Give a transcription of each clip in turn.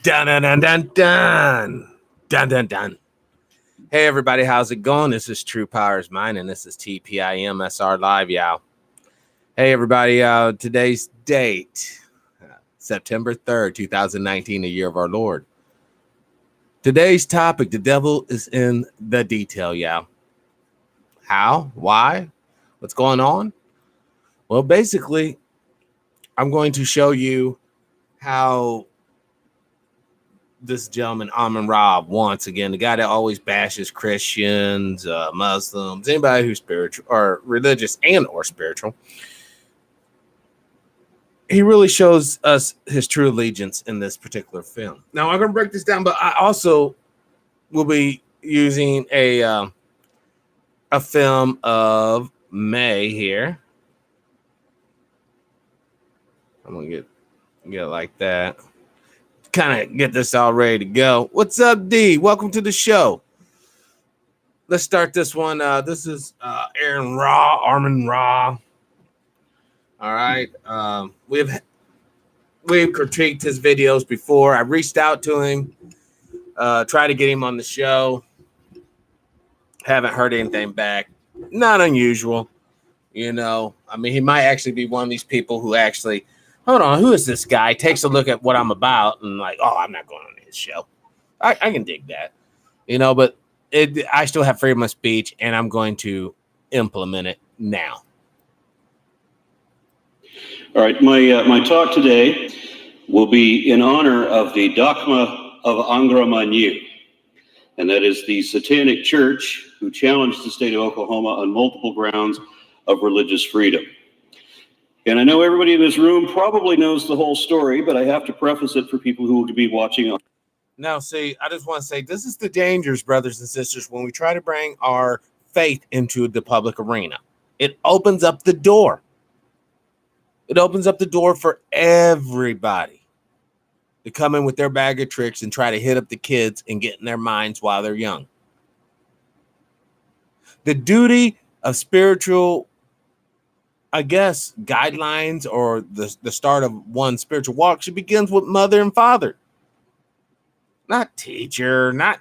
Dun dun dun dun dun dun dun dun. Hey everybody, how's it going? This is True Powers Mine, and this is TPIM SR Live, y'all. Hey everybody, today's date, September 3rd, 2019, the year of our Lord. Today's topic: the devil is in the detail, y'all. How? Why? What's going on? Well, basically, I'm going to show you how this gentleman, Amun Ra, once again, the guy that always bashes Christians, Muslims, anybody who's spiritual or religious and or spiritual, he really shows us his true allegiance in this particular film. Now, I'm going to break this down, but I also will be using a film of May here. I'm going to get it like that. Kind of get this all ready to go. What's up, D? Welcome to the show. Let's start this one. This is Amun Ra. All right. We've critiqued his videos before. I reached out to him, tried to get him on the show. Haven't heard anything back. Not unusual, you know. I mean, he might actually be one of these people who actually, hold on, who is this guy? Takes a look at what I'm about and like, oh, I'm not going on his show. I can dig that, you know, but I still have freedom of speech, and I'm going to implement it now. All right, my talk today will be in honor of the Dogma of Angra Mainyu, and that is the satanic church who challenged the state of Oklahoma on multiple grounds of religious freedom. And I know everybody in this room probably knows the whole story, but I have to preface it for people who will be watching. Now, see, I just want to say this is the dangers, brothers and sisters, when we try to bring our faith into the public arena. It opens up the door. It opens up the door for everybody to come in with their bag of tricks and try to hit up the kids and get in their minds while they're young. The duty of spiritual, I guess, guidelines or the start of one's spiritual walk should begins with mother and father. Not teacher, not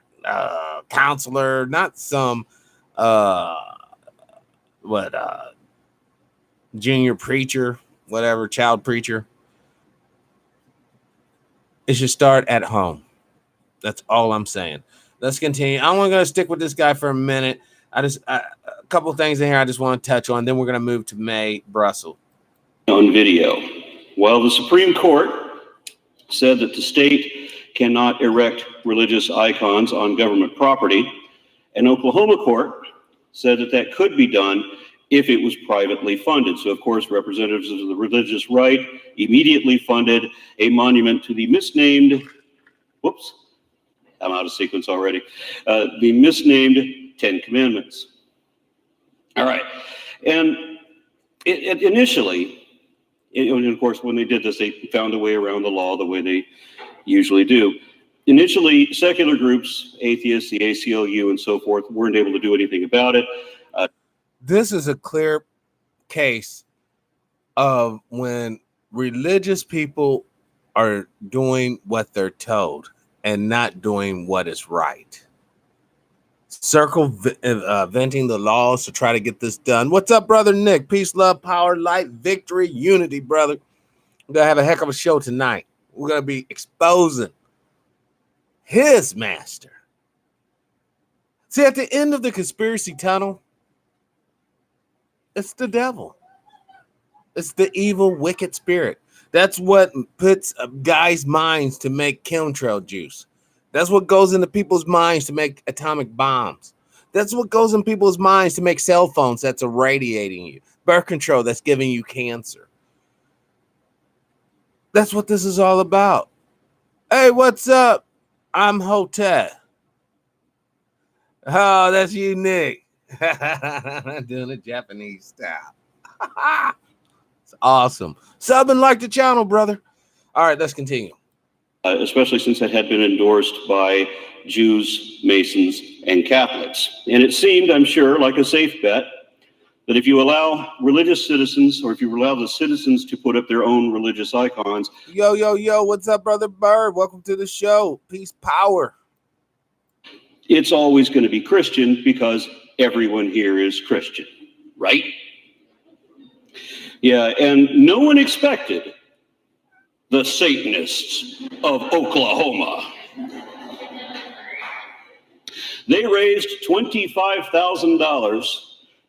counselor, not some junior preacher, whatever, child preacher. It should start at home. That's all I'm saying. Let's continue. I'm only going to stick with this guy for a minute. A couple of things in here I just want to touch on. Then we're going to move to May Brussels. On video. While the Supreme Court said that the state cannot erect religious icons on government property, an Oklahoma court said that that could be done if it was privately funded. So, of course, representatives of the religious right immediately funded a monument to the misnamed, whoops, I'm out of sequence already, the misnamed Ten Commandments. All right. And it initially, and of course, when they did this, they found a way around the law the way they usually do. Initially, secular groups, atheists, the ACLU, and so forth, weren't able to do anything about it. This is a clear case of when religious people are doing what they're told and not doing what is right. Venting the laws to try to get this done. What's up, brother Nick? Peace, love, power, light, victory, unity, brother. We're going to have a heck of a show tonight. We're going to be exposing his master. See, at the end of the conspiracy tunnel, it's the devil. It's the evil, wicked spirit. That's what puts guys' minds to make chemtrail juice. That's what goes into people's minds to make atomic bombs. That's what goes in people's minds to make cell phones that's irradiating you. Birth control that's giving you cancer. That's what this is all about. Hey, what's up? I'm Hotep. Oh, that's you, Nick. Doing a Japanese style. It's awesome. Sub and like the channel, brother. All right, let's continue. Especially since it had been endorsed by Jews, Masons, and Catholics. And it seemed, I'm sure, like a safe bet that if you allow religious citizens, or if you allow the citizens to put up their own religious icons. Yo, what's up, Brother Bird? Welcome to the show. Peace, power. It's always going to be Christian because everyone here is Christian, right? Yeah, and no one expected the Satanists of Oklahoma. They raised $25,000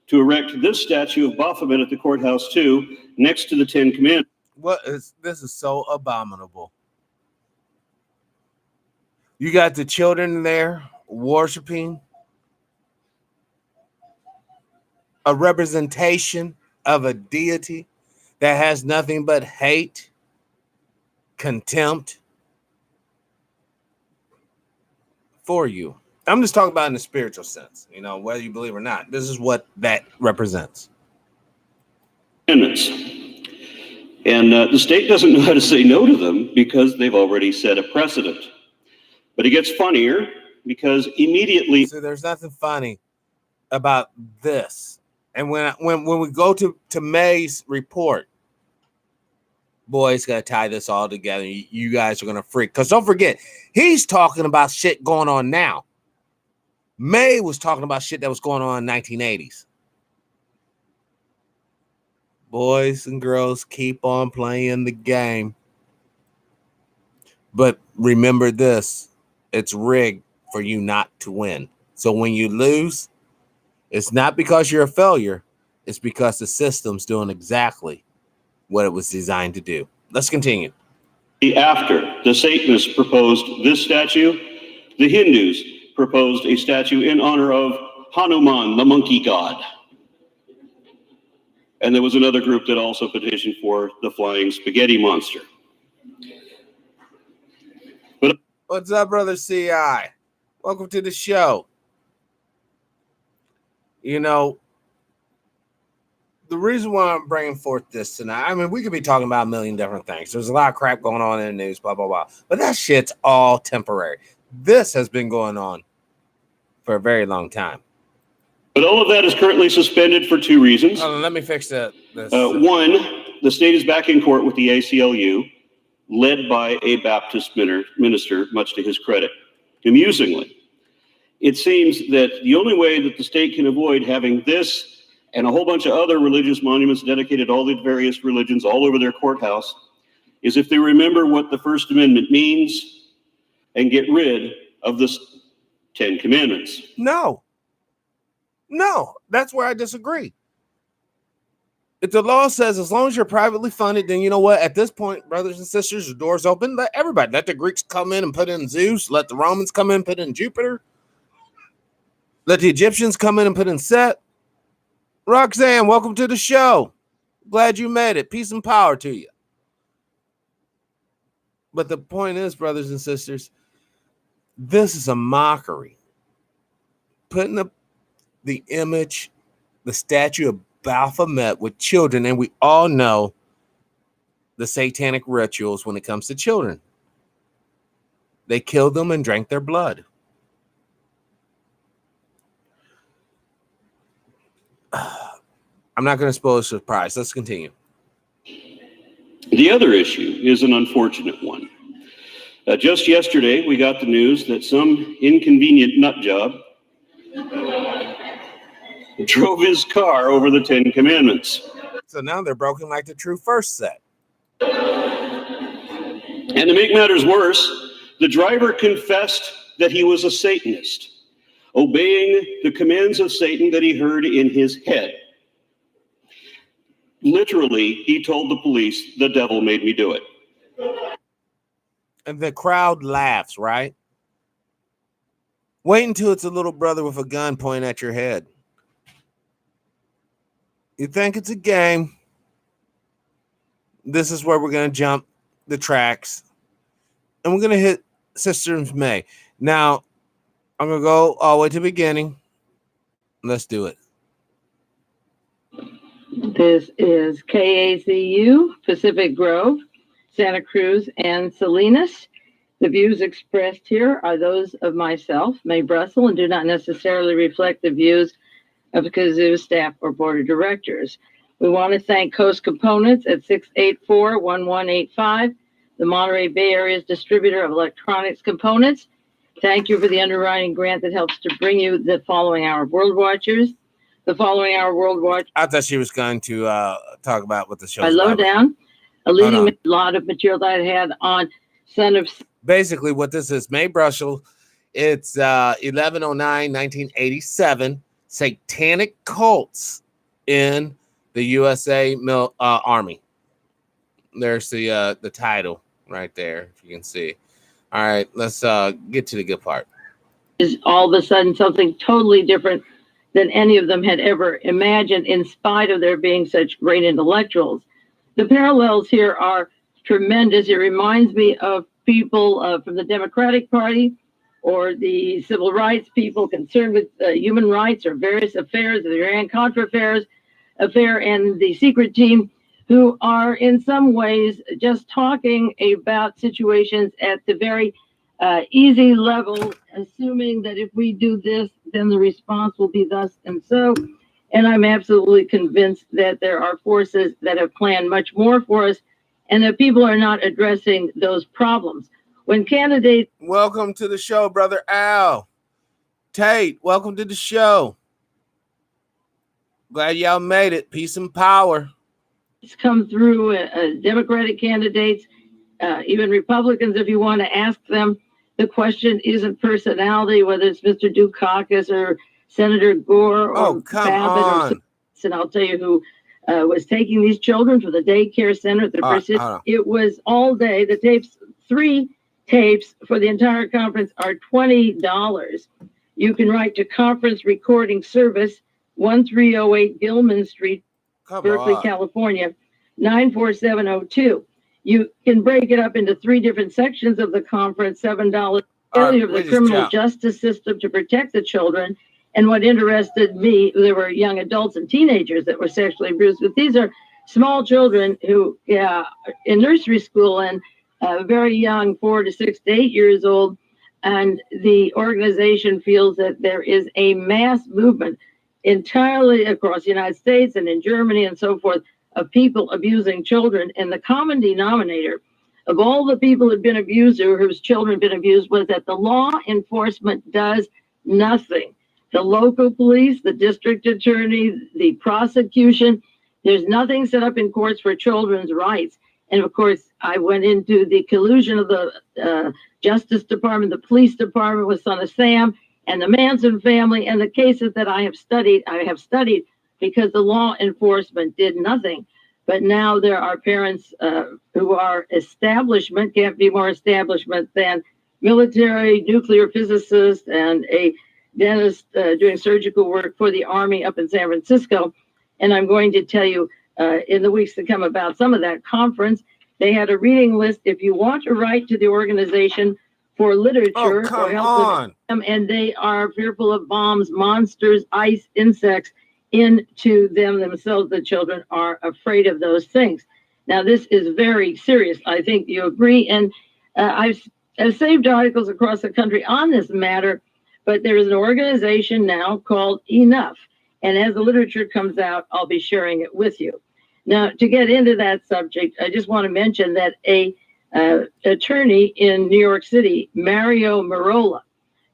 to erect this statue of Baphomet at the courthouse too, next to the Ten Commandments. This is so abominable. You got the children there worshiping a representation of a deity that has nothing but hate, contempt for you. I'm just talking about in the spiritual sense, whether you believe or not. This is what that represents. And the state doesn't know how to say no to them because they've already set a precedent. But it gets funnier because immediately... So there's nothing funny about this. And when we go to May's report, boy, it's going to tie this all together. You guys are going to freak. Because don't forget, he's talking about shit going on now. May was talking about shit that was going on in the 1980s. Boys and girls, keep on playing the game. But remember this, it's rigged for you not to win. So when you lose, it's not because you're a failure. It's because the system's doing exactly what it was designed to do. Let's continue. After the Satanists proposed this statue, the Hindus proposed a statue in honor of Hanuman, the monkey god. And there was another group that also petitioned for the flying spaghetti monster. But what's up, brother CI? Welcome to the show. The reason why I'm bringing forth this tonight, I mean, we could be talking about a million different things. There's a lot of crap going on in the news, blah, blah, blah. But that shit's all temporary. This has been going on for a very long time. But all of that is currently suspended for two reasons. Let me fix that. One, the state is back in court with the ACLU, led by a Baptist minister, much to his credit. Amusingly, it seems that the only way that the state can avoid having this and a whole bunch of other religious monuments dedicated to all the various religions all over their courthouse is if they remember what the First Amendment means and get rid of the Ten Commandments. No, that's where I disagree. If the law says as long as you're privately funded, then you know what? At this point, brothers and sisters, the door's open. Let everybody, let the Greeks come in and put in Zeus. Let the Romans come in and put in Jupiter. Let the Egyptians come in and put in Set. Roxanne, welcome to the show. Glad you made it. Peace and power to you. But the point is, brothers and sisters, this is a mockery. Putting up the image, the statue of Baphomet with children, and we all know the satanic rituals when it comes to children. They killed them and drank their blood. I'm not going to spoil the surprise. Let's continue. The other issue is an unfortunate one. Just yesterday, we got the news that some inconvenient nut job drove his car over the Ten Commandments. So now they're broken like the true first set. And to make matters worse, the driver confessed that he was a Satanist, obeying the commands of Satan that he heard in his head. Literally, he told the police, the devil made me do it. And the crowd laughs, right? Wait until it's a little brother with a gun pointing at your head. You think it's a game. This is where we're going to jump the tracks. And we're going to hit Sister May. Now, I'm going to go all the way to the beginning. Let's do it. This is KAZU, Pacific Grove, Santa Cruz, and Salinas. The views expressed here are those of myself, May Brussel, and do not necessarily reflect the views of Kazoo staff or board of directors. We want to thank Coast Components at 684-1185, the Monterey Bay Area's distributor of electronics components. Thank you for the underwriting grant that helps to bring you the following hour World Watchers. The following hour World Watch. I thought she was going to talk about what the show By is about. Lowdown, a leading lot of material that I had on Son of. Basically, what this is, Mae Brushel, it's 11/09/1987, satanic cults in the USA Army. There's the title right there, if you can see. All right, let's get to the good part. Is all of a sudden something totally different than any of them had ever imagined, in spite of there being such great intellectuals. The parallels here are tremendous. It reminds me of people from the Democratic Party or the civil rights people concerned with human rights or various affairs, the Iran-Contra affair, and the secret team, who are in some ways just talking about situations at the very easy level, assuming that if we do this, then the response will be thus and so. And I'm absolutely convinced that there are forces that have planned much more for us and that people are not addressing those problems. When candidates... Welcome to the show, Brother Al. Tate, welcome to the show. Glad y'all made it. Peace and power. It's come through Democratic candidates, even Republicans, if you want to ask them. The question isn't personality, whether it's Mr. Dukakis or Senator Gore or Babbitt. And I'll tell you who was taking these children to the daycare center. It was all day. The tapes, 3 tapes for the entire conference are $20. You can write to Conference Recording Service, 1308 Gilman Street, Berkeley, California, 94702. You can break it up into 3 different sections of the conference, $7. Failure of the criminal justice system to protect the children. And what interested me, there were young adults and teenagers that were sexually abused, but these are small children who, in nursery school and very young, 4 to 6 to 8 years old. And the organization feels that there is a mass movement entirely across the United States and in Germany and so forth of people abusing children. And the common denominator of all the people who've been abused or whose children have been abused was that the law enforcement does nothing. The local police, the district attorney, the prosecution, there's nothing set up in courts for children's rights. And of course, I went into the collusion of the Justice Department, the police department with Son of Sam, and the Manson family, and the cases that I have studied because the law enforcement did nothing. But now there are parents who are establishment, can't be more establishment than military, nuclear physicists, and a dentist doing surgical work for the Army up in San Francisco. And I'm going to tell you in the weeks to come about some of that conference. They had a reading list. If you want to write to the organization for literature or help with them, and they are fearful of bombs, monsters, ice, insects into them themselves. The children are afraid of those things. Now, this is very serious. I think you agree. And I've saved articles across the country on this matter, but there is an organization now called Enough. And as the literature comes out, I'll be sharing it with you. Now, to get into that subject, I just want to mention that a attorney in New York City, Mario Merola,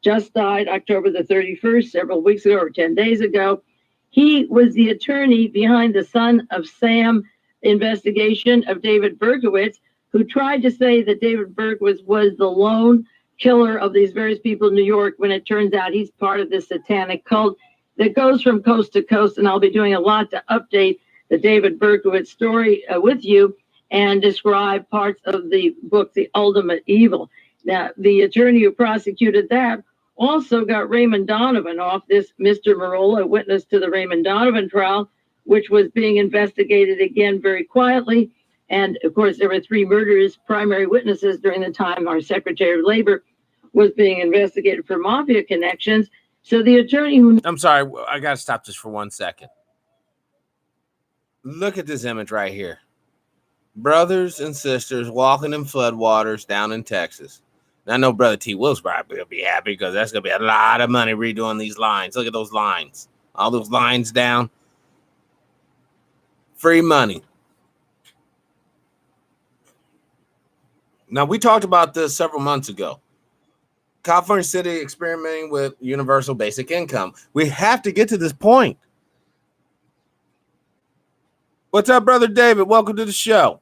just died October the 31st, several weeks ago or 10 days ago. He was the attorney behind the Son of Sam investigation of David Berkowitz, who tried to say that David Berkowitz was the lone killer of these various people in New York, when it turns out he's part of this satanic cult that goes from coast to coast. And I'll be doing a lot to update the David Berkowitz story with you and describe parts of the book, The Ultimate Evil. Now, the attorney who prosecuted that also got Raymond Donovan off this. Mr. Merola, witness to the Raymond Donovan trial, which was being investigated again very quietly. And of course, there were 3 murderers, primary witnesses during the time our Secretary of Labor was being investigated for mafia connections. So the attorney who... I'm sorry, I got to stop this for 1 second. Look at this image right here. Brothers and sisters walking in floodwaters down in Texas. Now, I know Brother T. Will's probably will be happy because that's going to be a lot of money redoing these lines. Look at those lines. all those lines down. Free money. Now, we talked about this several months ago. California City experimenting with universal basic income. We have to get to this point. What's up, Brother David? Welcome to the show.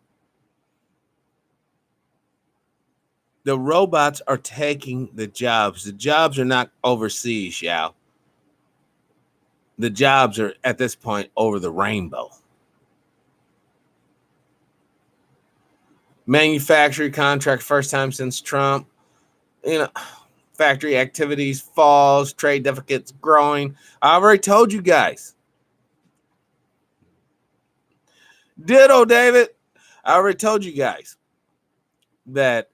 The robots are taking the jobs. The jobs are not overseas, Yao. The jobs are, at this point, over the rainbow. Manufacturing contract, first time since Trump. Factory activities falls, trade deficits growing. I already told you guys. Ditto, David. I already told you guys that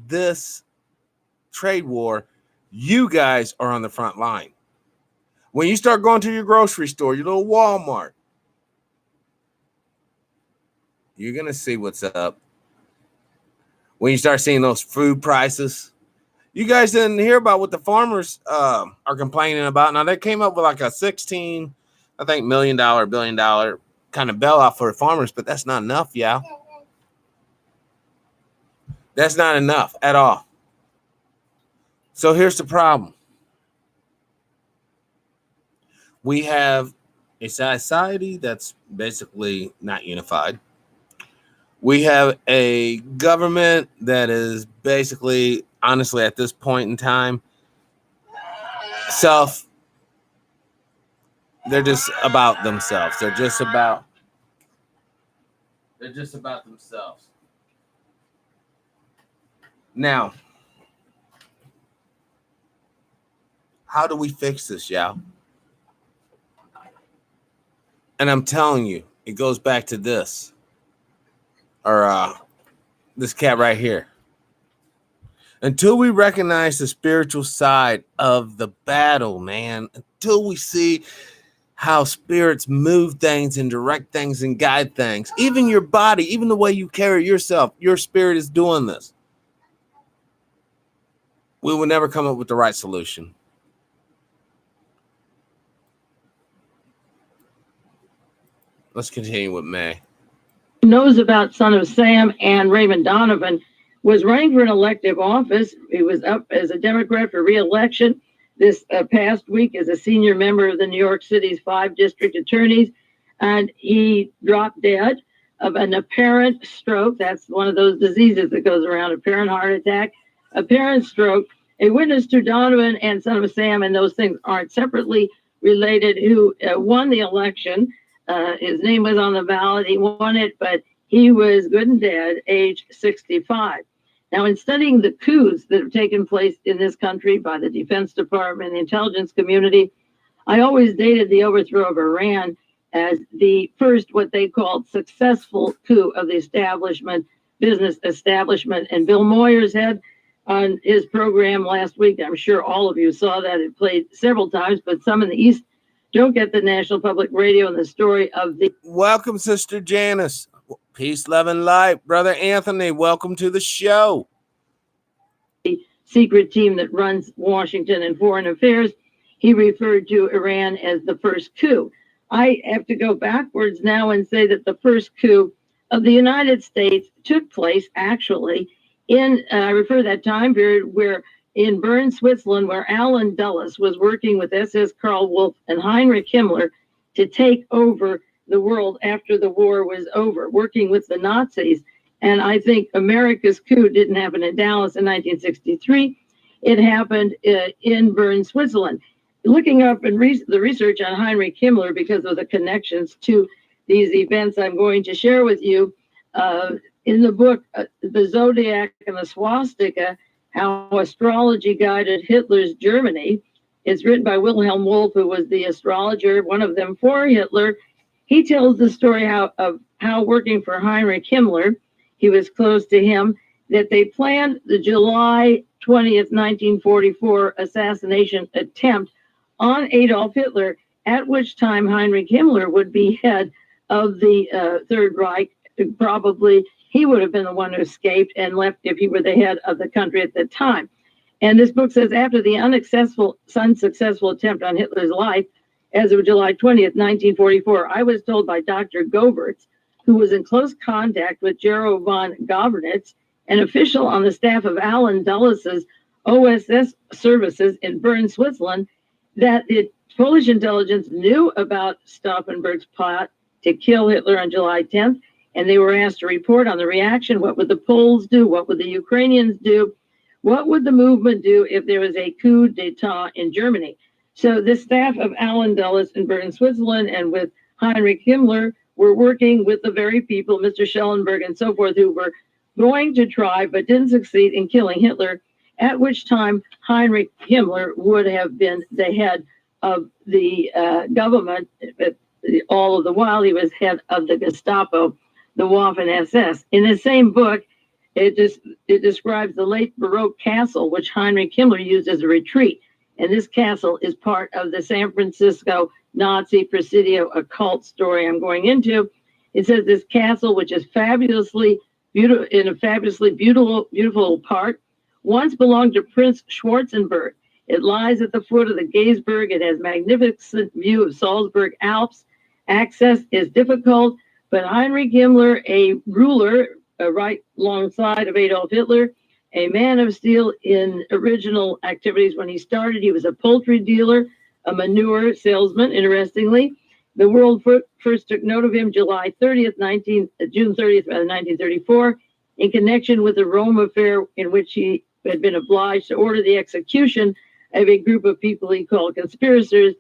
this trade war, you guys are on the front line. When you start going to your grocery store, your little Walmart, you're going to see what's up. When you start seeing those food prices, you guys didn't hear about what the farmers are complaining about. Now, they came up with like a $16 million, billion kind of bailout for the farmers, but that's not enough, yeah. That's not enough at all. So here's the problem. We have a society that's basically not unified. We have a government that is basically, honestly, at this point in time, they're just about themselves. They're just about themselves. Now, how do we fix this, Yao? And I'm telling you, it goes back to this. Or this cat right here. Until we recognize the spiritual side of the battle, man, until we see how spirits move things and direct things and guide things, even your body, even the way you carry yourself, your spirit is doing this. We will never come up with the right solution. Let's continue with May. Knows about Son of Sam and Raymond Donovan was running for an elective office. He was up as a Democrat for re-election this past week as a senior member of the New York City's 5 district attorneys, and he dropped dead of an apparent stroke. That's one of those diseases that goes around, apparent heart attack, apparent stroke. A witness to Donovan and Son of Sam, and those things aren't separately related, who won the election. His name was on the ballot. He won it, but he was good and dead, age 65. Now, in studying the coups that have taken place in this country by the Defense Department and the intelligence community, I always dated the overthrow of Iran as the first, what they called, successful coup of the establishment, business establishment. And Bill Moyers had on his program last week, I'm sure all of you saw that, it played several times, but some in the East don't get the National Public Radio and the story of the... Welcome, Sister Janice. Peace, love, and light. Brother Anthony, welcome to the show. The secret team that runs Washington and foreign affairs, he referred to Iran as the first coup. I have to go backwards now and say that the first coup of the United States took place actually in, I refer to that time period where in Bern, Switzerland, where Alan Dulles was working with SS Karl Wolff and Heinrich Himmler to take over the world after the war was over, working with the Nazis. And I think America's coup didn't happen in Dallas in 1963. It happened in Bern, Switzerland. Looking up and the research on Heinrich Himmler, because of the connections to these events I'm going to share with you, in the book, The Zodiac and the Swastika, How Astrology Guided Hitler's Germany. It's written by Wilhelm Wolff, who was the astrologer, one of them for Hitler. He tells the story of how working for Heinrich Himmler, he was close to him, that they planned the July 20th, 1944 assassination attempt on Adolf Hitler, at which time Heinrich Himmler would be head of the Third Reich. Probably he would have been the one who escaped and left if he were the head of the country at the time. And this book says, after the unsuccessful attempt on Hitler's life, as of July 20th, 1944. I was told by Dr. Goberts, who was in close contact with Gero von Governitz, an official on the staff of Allen Dulles' OSS services in Bern, Switzerland, that the Polish intelligence knew about Stauffenberg's plot to kill Hitler on July 10th, and they were asked to report on the reaction. What would the Poles do? What would the Ukrainians do? What would the movement do if there was a coup d'etat in Germany? So the staff of Allen Dulles in Bern, Switzerland, and with Heinrich Himmler were working with the very people, Mr. Schellenberg and so forth, who were going to try but didn't succeed in killing Hitler, at which time Heinrich Himmler would have been the head of the government. All of the while, he was head of the Gestapo, the Waffen-SS. In the same book, it describes the late Baroque castle, which Heinrich Himmler used as a retreat. And this castle is part of the San Francisco Nazi Presidio occult story I'm going into. It says this castle, which is fabulously beautiful, in a fabulously beautiful part, once belonged to Prince Schwarzenberg. It lies at the foot of the Geesberg. It has magnificent view of Salzburg Alps. Access is difficult, but Heinrich Himmler, a ruler right alongside of Adolf Hitler, a man of steel in original activities. When he started, he was a poultry dealer, a manure salesman, interestingly. The world first took note of him June 30th, 1934, in connection with the Rome affair, in which he had been obliged to order the execution of a group of people he called conspirators.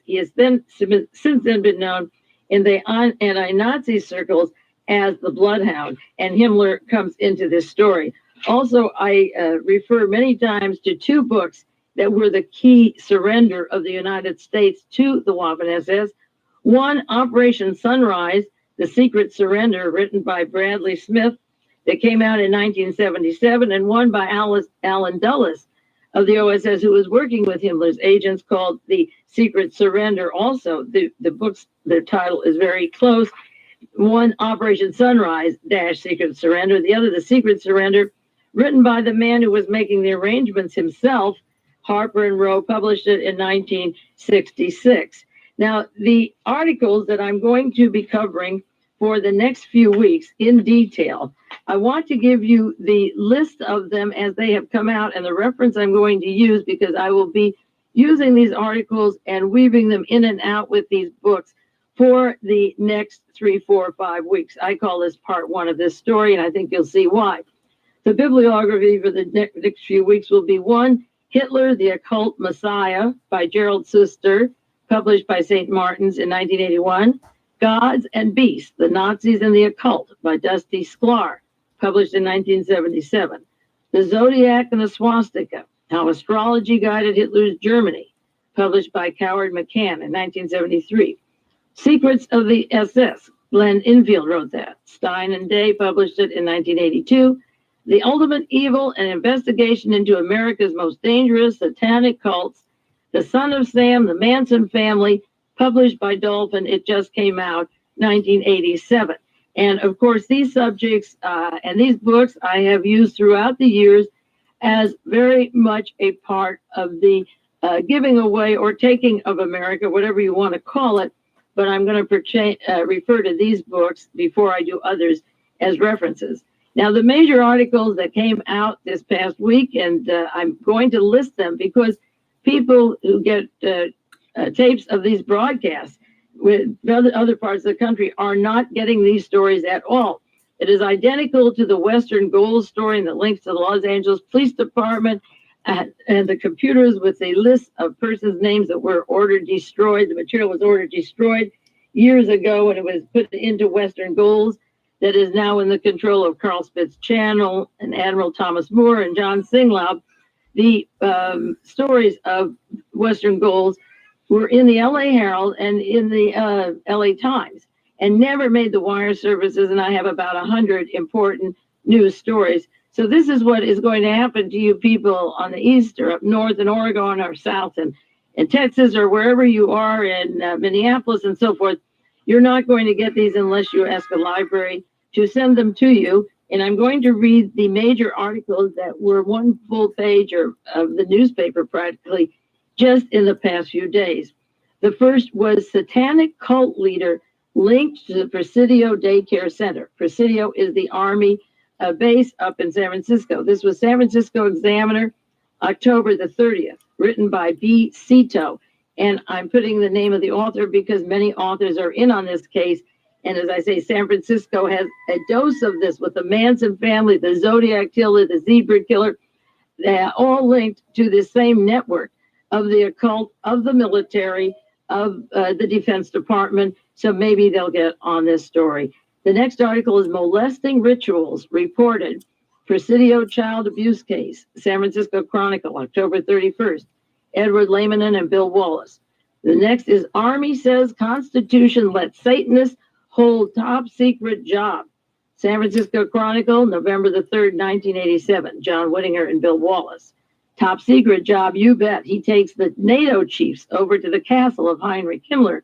He has since then been known in the anti-Nazi circles as the Bloodhound, and Himmler comes into this story. Also, I refer many times to two books that were the key surrender of the United States to the Waffen-SS. One, Operation Sunrise, The Secret Surrender, written by Bradley Smith, that came out in 1977, and one by Allen Dulles of the OSS, who was working with Himmler's agents, called The Secret Surrender. Also, the book's, their title is very close. One, Operation Sunrise - Secret Surrender. The other, The Secret Surrender, written by the man who was making the arrangements himself, Harper and Row, published it in 1966. Now, the articles that I'm going to be covering for the next few weeks in detail, I want to give you the list of them as they have come out and the reference I'm going to use, because I will be using these articles and weaving them in and out with these books for the next 3, 4, 5 weeks. I call this part one of this story, and I think you'll see why. The bibliography for the next few weeks will be: one, Hitler, the Occult Messiah by Gerald Suster, published by St. Martin's in 1981. Gods and Beasts, The Nazis and the Occult by Dusty Sklar, published in 1977. The Zodiac and the Swastika, How Astrology Guided Hitler's Germany, published by Coward McCann in 1973. Secrets of the SS, Glenn Infield wrote that. Stein and Day published it in 1982. The Ultimate Evil, an investigation into America's most dangerous satanic cults, The Son of Sam, The Manson Family, published by Dolphin. It just came out 1987. And of course, these subjects and these books I have used throughout the years as very much a part of the giving away or taking of America, whatever you want to call it. But I'm going to refer to these books before I do others as references. Now, the major articles that came out this past week, and I'm going to list them because people who get tapes of these broadcasts with other parts of the country are not getting these stories at all. It is identical to the Western Gold story and the links to the Los Angeles Police Department and the computers with a list of persons' names that were ordered destroyed. The material was ordered destroyed years ago when it was put into Western Gold, that is now in the control of Carl Spitz Channel and Admiral Thomas Moore and John Singlaub. The stories of Western Gold were in the LA Herald and in the LA Times and never made the wire services. And I have about 100 important news stories. So this is what is going to happen to you people on the East or up north in Oregon or south and in Texas or wherever you are in Minneapolis and so forth. You're not going to get these unless you ask a library to send them to you. And I'm going to read the major articles that were one full page of the newspaper practically just in the past few days. The first was satanic cult leader linked to the Presidio Daycare Center. Presidio is the Army base up in San Francisco. This was San Francisco Examiner, October the 30th, written by B. Cito. And I'm putting the name of the author because many authors are in on this case. And as I say, San Francisco has a dose of this with the Manson family, the Zodiac killer, the Zebra killer. They're all linked to the same network of the occult, of the military, of the Defense Department. So maybe they'll get on this story. The next article is molesting rituals reported. Presidio child abuse case, San Francisco Chronicle, October 31st. Edward Lehman and Bill Wallace. The next is Army says Constitution lets Satanists hold top secret job. San Francisco Chronicle, November the 3rd, 1987. John Whittinger and Bill Wallace. Top secret job, you bet. He takes the NATO chiefs over to the castle of Heinrich Himmler.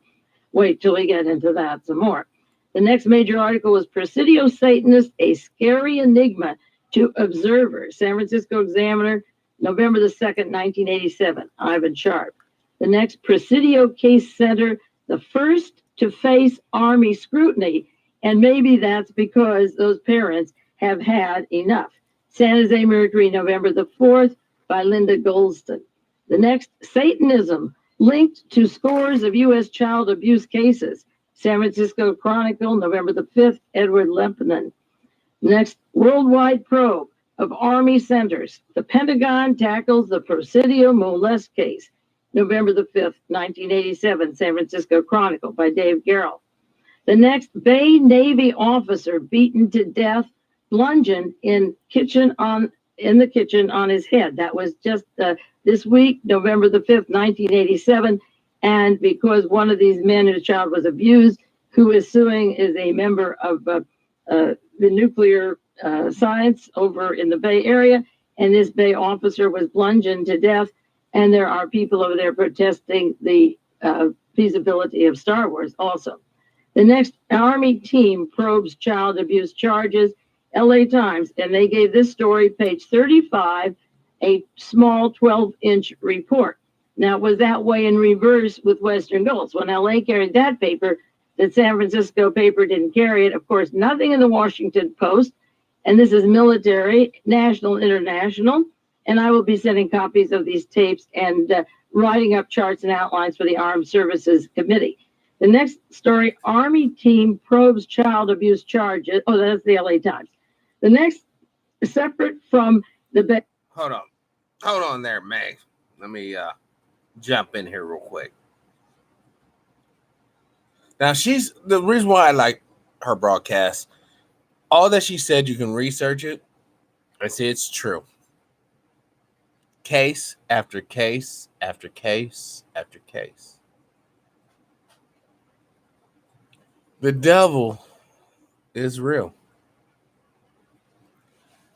Wait till we get into that some more. The next major article was Presidio Satanist, a scary enigma to observers. San Francisco Examiner, November the 2nd, 1987. Ivan Sharp. The next, Presidio Case Center, the first to face Army scrutiny. And maybe that's because those parents have had enough. San Jose Mercury, November the 4th, by Linda Goldston. The next, Satanism, linked to scores of U.S. child abuse cases. San Francisco Chronicle, November the 5th, Edward Lepnin. Next, worldwide probe of Army centers. The Pentagon tackles the Presidio molest case. November the 5th, 1987, San Francisco Chronicle by Dave Garrell. The next, Bay Navy officer beaten to death, bludgeoned in the kitchen on his head. That was just this week, November the 5th, 1987. And because one of these men whose child was abused, who is suing, is a member of the nuclear science over in the Bay Area. And this Bay officer was bludgeoned to death. And there are people over there protesting the feasibility of Star Wars also. The next, Army team probes child abuse charges. LA Times, and they gave this story, page 35, a small 12-inch report. Now, it was that way in reverse with Western Goals. When LA carried that paper, the San Francisco paper didn't carry it. Of course, nothing in the Washington Post, and this is military, national, international, and I will be sending copies of these tapes and writing up charts and outlines for the Armed Services Committee. The next story, Army team probes child abuse charges. Oh, that's the LA Times. The next, separate from the... Hold on there, Meg. Let me jump in here real quick. Now, the reason why I like her broadcast, all that she said, you can research it. I say it's true. Case after case after case after case. The devil is real.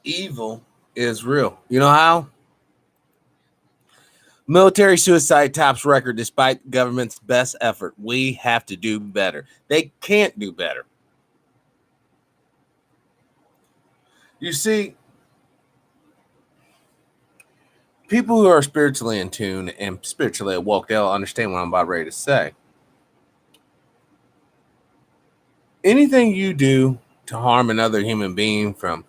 Evil is real. You know how? Military suicide tops record despite government's best effort. We have to do better. They can't do better. You see, people who are spiritually in tune and spiritually awoke, they'll understand what I'm about ready to say. Anything you do to harm another human being, from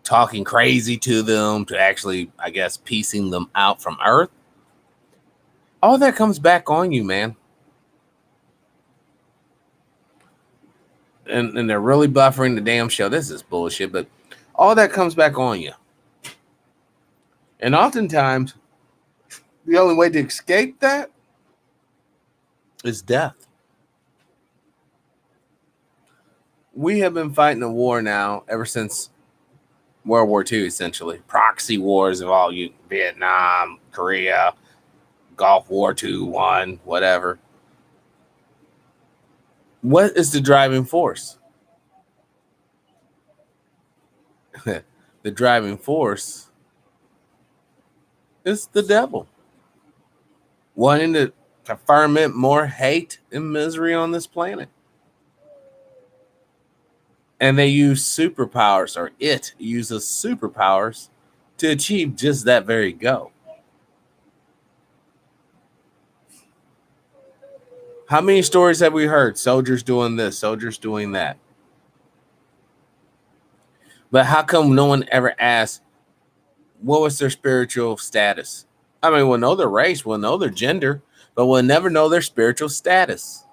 talking crazy to them to actually, I guess, piecing them out from Earth, all that comes back on you, man. And they're really buffering the damn show. This is bullshit, but all that comes back on you. And oftentimes, the only way to escape that is death. We have been fighting a war now ever since World War II, essentially. Proxy wars of all you, Vietnam, Korea, Gulf War II, 1, whatever. What is the driving force? The driving force is the devil. Wanting to ferment more hate and misery on this planet. And they use superpowers, or it uses superpowers to achieve just that very goal. How many stories have we heard? Soldiers doing this, soldiers doing that. But how come no one ever asked what was their spiritual status? I mean, we'll know their race, we'll know their gender, but we'll never know their spiritual status.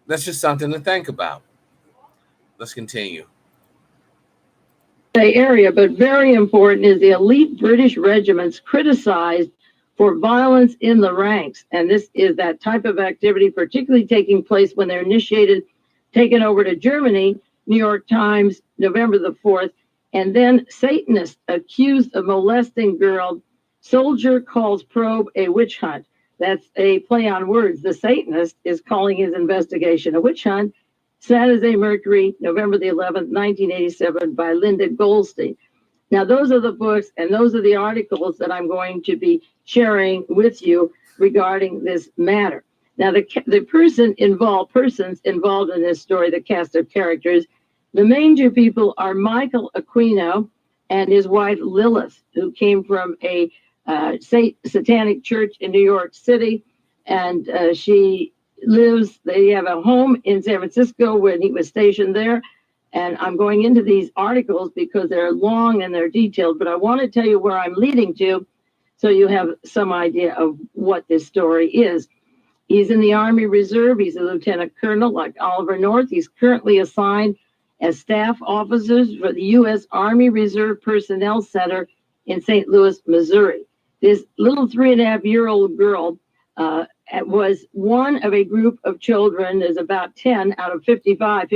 That's just something to think about. Let's continue. Area, but very important, is the elite British regiments criticized for violence in the ranks. And this is that type of activity, particularly taking place when they're taken over to Germany. New York Times, November the 4th. And then Satanist accused of molesting girl. Soldier calls probe a witch hunt. That's a play on words. The Satanist is calling his investigation a witch hunt. San Jose Mercury, November the 11th, 1987, by Linda Goldstein. Now, those are the books and those are the articles that I'm going to be sharing with you regarding this matter. Now, the persons involved in this story, the cast of characters, the main two people are Michael Aquino and his wife Lilith, who came from a satanic church in New York City, and they have a home in San Francisco when he was stationed there. And I'm going into these articles because they're long and they're detailed, but I want to tell you where I'm leading to so you have some idea of what this story is. He's in the Army Reserve. He's a lieutenant colonel like Oliver North. He's currently assigned as staff officers for the U.S. Army Reserve Personnel Center in St. Louis, Missouri. This little 3.5-year-old girl was one of a group of children. There's about 10 out of 55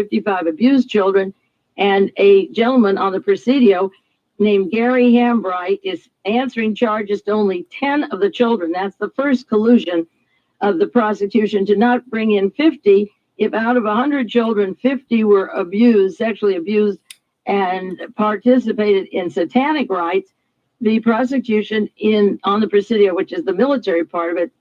abused children, and a gentleman on the Presidio named Gary Hambright is answering charges to only 10 of the children. That's the first collusion of the prosecution to not bring in 50. If out of 100 children, 50 were sexually abused, and participated in satanic rites, the prosecution on the Presidio, which is the military part of it,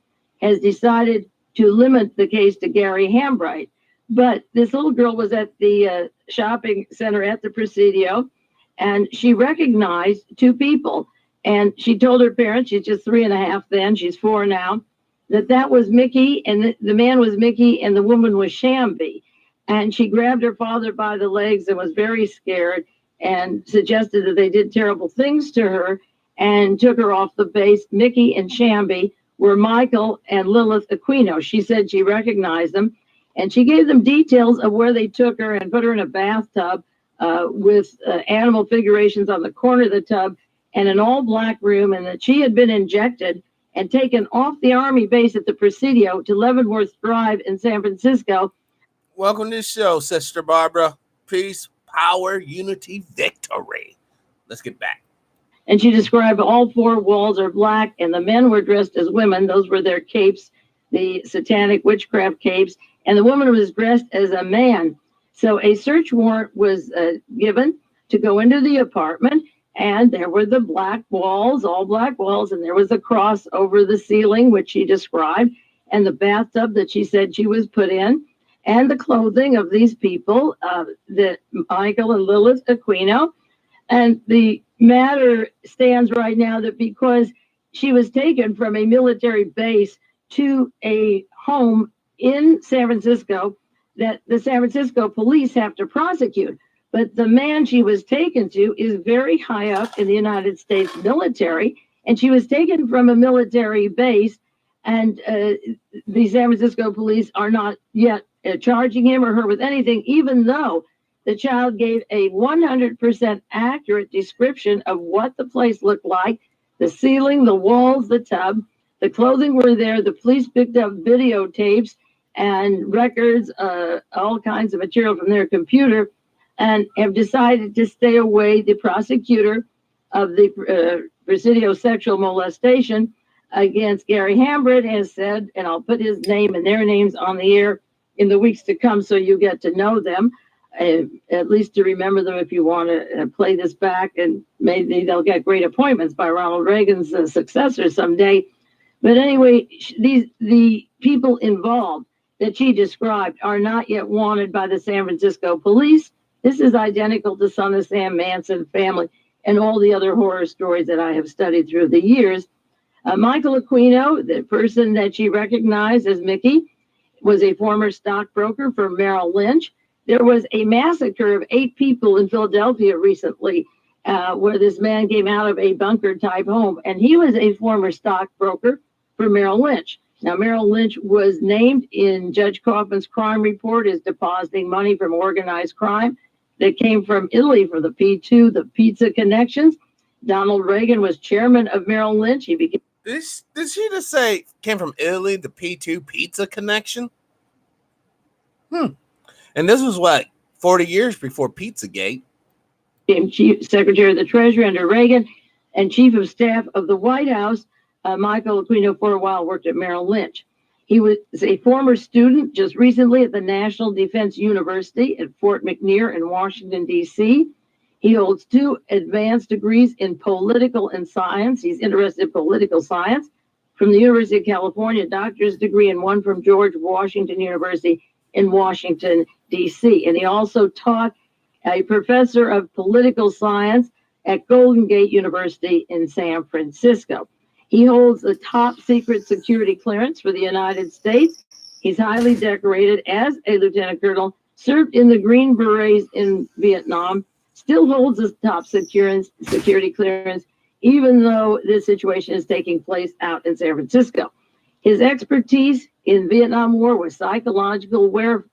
has decided to limit the case to Gary Hambright. But this little girl was at the shopping center at the Presidio, and she recognized two people. And she told her parents, she's just 3.5 then, she's 4 now, that was Mickey, and the man was Mickey, and the woman was Shambi. And she grabbed her father by the legs and was very scared and suggested that they did terrible things to her and took her off the base. Mickey and Shambi were Michael and Lilith Aquino. She said she recognized them, and she gave them details of where they took her and put her in a bathtub with animal figurations on the corner of the tub and an all-black room, and that she had been injected and taken off the Army base at the Presidio to Leavenworth Drive in San Francisco. Welcome to the show, Sister Barbara. Peace, power, unity, victory. Let's get back. And she described all 4 walls are black, and the men were dressed as women. Those were their capes, the satanic witchcraft capes. And the woman was dressed as a man. So a search warrant was given to go into the apartment, and there were the black walls, all black walls, and there was a cross over the ceiling, which she described, and the bathtub that she said she was put in, and the clothing of these people, that Michael and Lilith Aquino. And the matter stands right now that because she was taken from a military base to a home in San Francisco, that the San Francisco police have to prosecute. But the man she was taken to is very high up in the United States military, and she was taken from a military base, and the San Francisco police are not yet charging him or her with anything, even though the child gave a 100% accurate description of what the place looked like, the ceiling, the walls, the tub, the clothing were there. The police picked up videotapes and records, all kinds of material from their computer, and have decided to stay away. The prosecutor of the Presidio sexual molestation against Gary Hambright has said, and I'll put his name and their names on the air in the weeks to come so you get to know them, at least to remember them if you want to play this back, and maybe they'll get great appointments by Ronald Reagan's successor someday. But anyway, the people involved that she described are not yet wanted by the San Francisco police. This is identical to Son of Sam Manson family and all the other horror stories that I have studied through the years. Michael Aquino, the person that she recognized as Mickey, was a former stockbroker for Merrill Lynch. There was a massacre of 8 people in Philadelphia recently, where this man came out of a bunker-type home, and he was a former stockbroker for Merrill Lynch. Now, Merrill Lynch was named in Judge Kaufman's crime report as depositing money from organized crime that came from Italy for the P2, the Pizza Connections. Donald Reagan was chairman of Merrill Lynch. He became. Did she just say came from Italy, the P2 Pizza Connection? And this was what, 40 years before Pizzagate? Chief Secretary of the Treasury under Reagan and Chief of Staff of the White House. Michael Aquino for a while worked at Merrill Lynch. He was a former student just recently at the National Defense University at Fort McNair in Washington, D.C. He holds 2 advanced degrees in political and science. He's interested in political science from the University of California, a doctor's degree, and 1 from George Washington University in Washington, D.C. And he also taught a professor of political science at Golden Gate University in San Francisco. He holds a top secret security clearance for the United States. He's highly decorated as a lieutenant colonel, served in the Green Berets in Vietnam, still holds his top security clearance, even though this situation is taking place out in San Francisco. His expertise in Vietnam War was psychological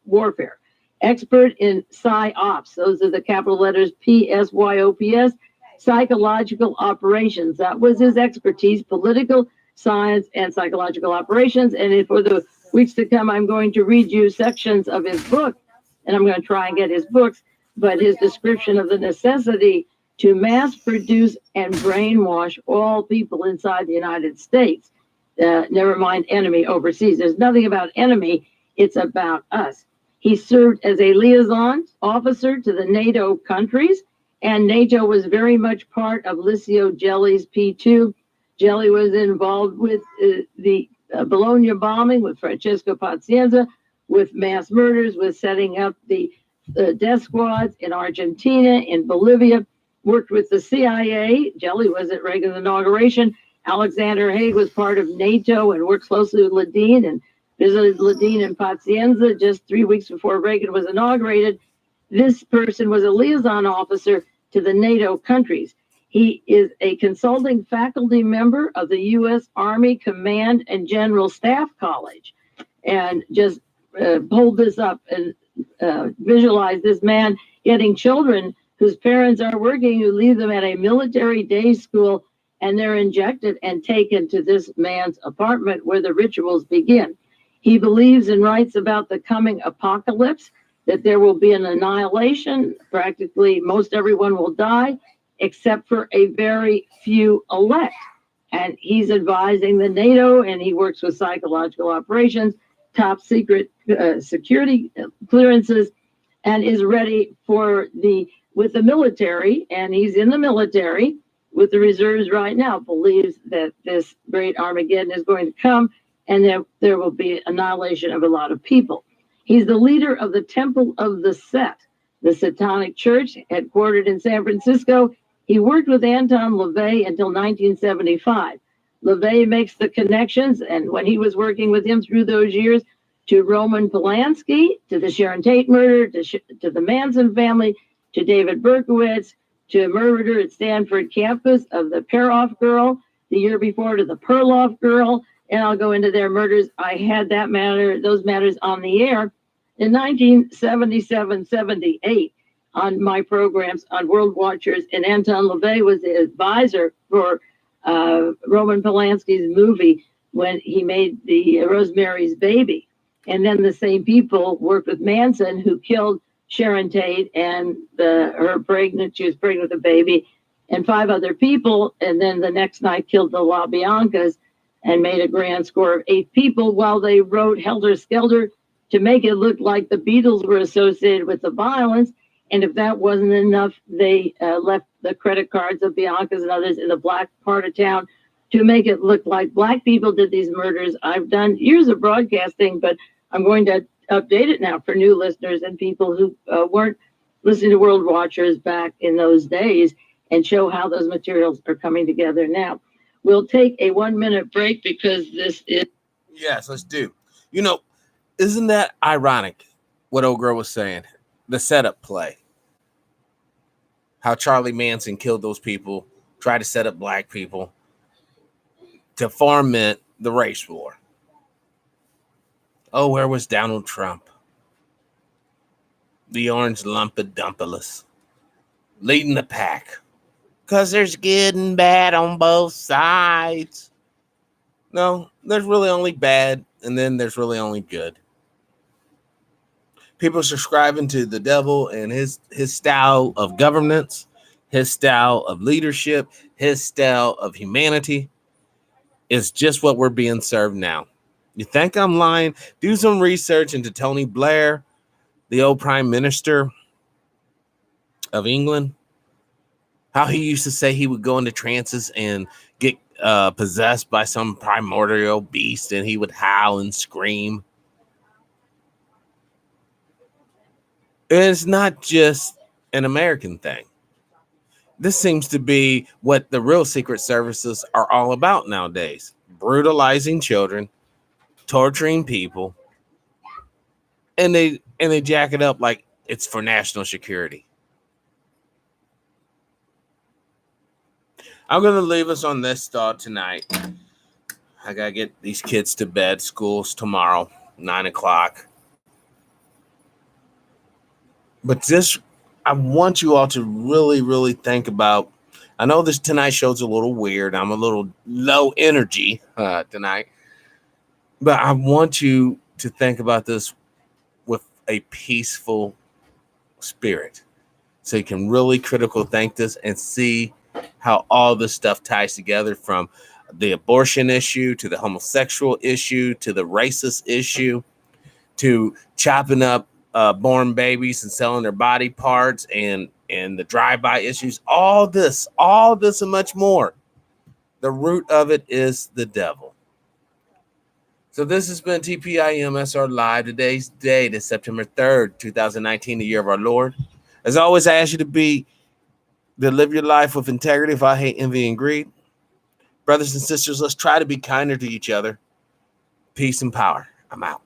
warfare, expert in PSYOPs. Those are the capital letters PSYOPS, psychological operations. That was his expertise, political science and psychological operations. And for the weeks to come, I'm going to read you sections of his book, and I'm going to try and get his books, but his description of the necessity to mass produce and brainwash all people inside the United States. Never mind enemy overseas. There's nothing about enemy. It's about us. He served as a liaison officer to the NATO countries, and NATO was very much part of Licio Gelli's P2. Gelli was involved with the Bologna bombing with Francesco Pazienza, with mass murders, with setting up the death squads in Argentina, in Bolivia, worked with the CIA. Gelli was at Reagan's inauguration. Alexander Haig was part of NATO and worked closely with Ledeen and visited Ledeen and Pazienza just 3 weeks before Reagan was inaugurated. This person was a liaison officer to the NATO countries. He is a consulting faculty member of the U.S. Army Command and General Staff College. And just hold this up and visualize this man getting children whose parents are working, who leave them at a military day school, and they're injected and taken to this man's apartment where the rituals begin. He believes and writes about the coming apocalypse, that there will be an annihilation. Practically most everyone will die, except for a very few elect. And he's advising the NATO, and he works with psychological operations, top secret security clearances, and is ready for with the military, and he's in the military with the reserves right now, believes that this great Armageddon is going to come and that there will be annihilation of a lot of people. He's the leader of the Temple of the Set, the Satanic Church, headquartered in San Francisco. He worked with Anton LaVey until 1975. LaVey makes the connections, and when he was working with him through those years, to Roman Polanski, to the Sharon Tate murder, to the Manson family, to David Berkowitz, to murder at Stanford campus of the Peroff girl, the year before to the Perloff girl, and I'll go into their murders. I had those matters on the air in 1977-78 on my programs on World Watchers, and Anton LaVey was the advisor for Roman Polanski's movie when he made the Rosemary's Baby. And then the same people worked with Manson, who killed Sharon Tate and she was pregnant with a baby, and 5 other people. And then the next night killed the LaBiancas and made a grand score of 8 people while they wrote Helter Skelter to make it look like the Beatles were associated with the violence. And if that wasn't enough, they left the credit cards of Biancas and others in the black part of town to make it look like black people did these murders. I've done years of broadcasting, but I'm going to update it now for new listeners and people who weren't listening to World Watchers back in those days, and show how those materials are coming together now. We'll take a 1-minute break because this is. Yes, let's do. You know, isn't that ironic what old girl was saying? The setup play. How Charlie Manson killed those people, tried to set up black people to foment the race war. Oh, where was Donald Trump? The orange lump of dumpalus, leading the pack. Because there's good and bad on both sides. No, there's really only bad, and then there's really only good. People subscribing to the devil and his style of governance, his style of leadership, his style of humanity is just what we're being served now. You think I'm lying? Do some research into Tony Blair, the old prime minister of England, how he used to say he would go into trances and get possessed by some primordial beast, and he would howl and scream. It's not just an American thing. This seems to be what the real secret services are all about nowadays. Brutalizing children, torturing people, and they jack it up like it's for national security. I'm going to leave us on this thought tonight. I got to get these kids to bed. School's tomorrow, 9 o'clock. But this, I want you all to really, really think about. I know this Tonight Show's a little weird. I'm a little low energy tonight. But I want you to think about this with a peaceful spirit. So you can really critical think this and see how all this stuff ties together, from the abortion issue to the homosexual issue to the racist issue to chopping up born babies and selling their body parts and the drive-by issues. All this and much more. The root of it is the devil. So this has been TPIM SR Live. Today's date is September 3rd, 2019, the year of our Lord. As always, I ask you to live your life with integrity, without hate, envy, and greed. Brothers and sisters, let's try to be kinder to each other. Peace and power. I'm out.